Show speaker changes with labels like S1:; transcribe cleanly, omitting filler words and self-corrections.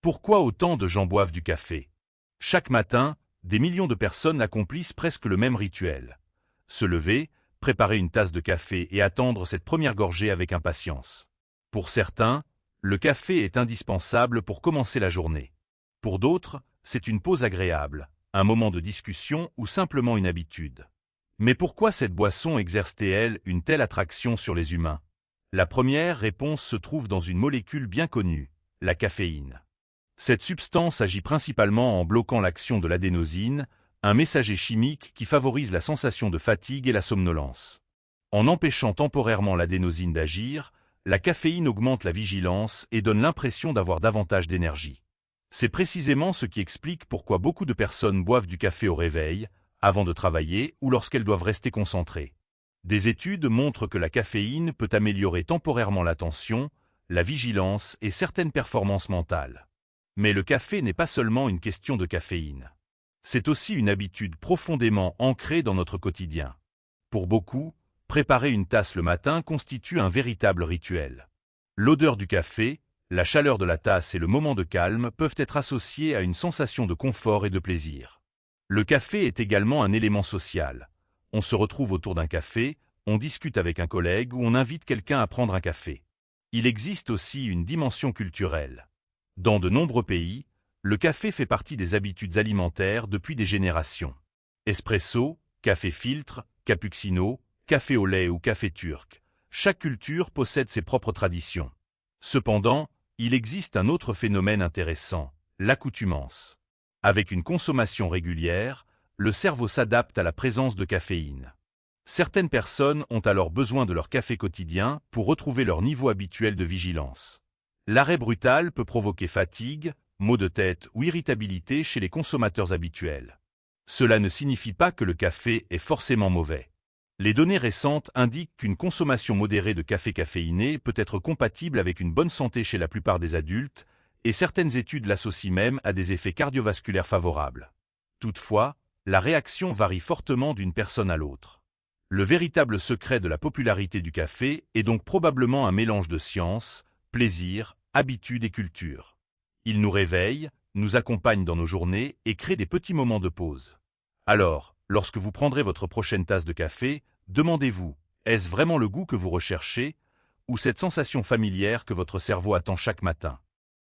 S1: Pourquoi autant de gens boivent du café? Chaque matin, des millions de personnes accomplissent presque le même rituel. Se lever, préparer une tasse de café et attendre cette première gorgée avec impatience. Pour certains, le café est indispensable pour commencer la journée. Pour d'autres, c'est une pause agréable, un moment de discussion ou simplement une habitude. Mais pourquoi cette boisson exerce-t-elle une telle attraction sur les humains? La première réponse se trouve dans une molécule bien connue, la caféine. Cette substance agit principalement en bloquant l'action de l'adénosine, un messager chimique qui favorise la sensation de fatigue et la somnolence. En empêchant temporairement l'adénosine d'agir, la caféine augmente la vigilance et donne l'impression d'avoir davantage d'énergie. C'est précisément ce qui explique pourquoi beaucoup de personnes boivent du café au réveil, avant de travailler ou lorsqu'elles doivent rester concentrées. Des études montrent que la caféine peut améliorer temporairement l'attention, la vigilance et certaines performances mentales. Mais le café n'est pas seulement une question de caféine. C'est aussi une habitude profondément ancrée dans notre quotidien. Pour beaucoup, préparer une tasse le matin constitue un véritable rituel. L'odeur du café, la chaleur de la tasse et le moment de calme peuvent être associés à une sensation de confort et de plaisir. Le café est également un élément social. On se retrouve autour d'un café, on discute avec un collègue ou on invite quelqu'un à prendre un café. Il existe aussi une dimension culturelle. Dans de nombreux pays, le café fait partie des habitudes alimentaires depuis des générations. Espresso, café filtre, cappuccino, café au lait ou café turc, chaque culture possède ses propres traditions. Cependant, il existe un autre phénomène intéressant, l'accoutumance. Avec une consommation régulière, le cerveau s'adapte à la présence de caféine. Certaines personnes ont alors besoin de leur café quotidien pour retrouver leur niveau habituel de vigilance. L'arrêt brutal peut provoquer fatigue, maux de tête ou irritabilité chez les consommateurs habituels. Cela ne signifie pas que le café est forcément mauvais. Les données récentes indiquent qu'une consommation modérée de café caféiné peut être compatible avec une bonne santé chez la plupart des adultes, et certaines études l'associent même à des effets cardiovasculaires favorables. Toutefois, la réaction varie fortement d'une personne à l'autre. Le véritable secret de la popularité du café est donc probablement un mélange de science, plaisir, habitude et culture. Il nous réveille, nous accompagne dans nos journées et crée des petits moments de pause. Alors, lorsque vous prendrez votre prochaine tasse de café, demandez-vous, est-ce vraiment le goût que vous recherchez, ou cette sensation familière que votre cerveau attend chaque matin?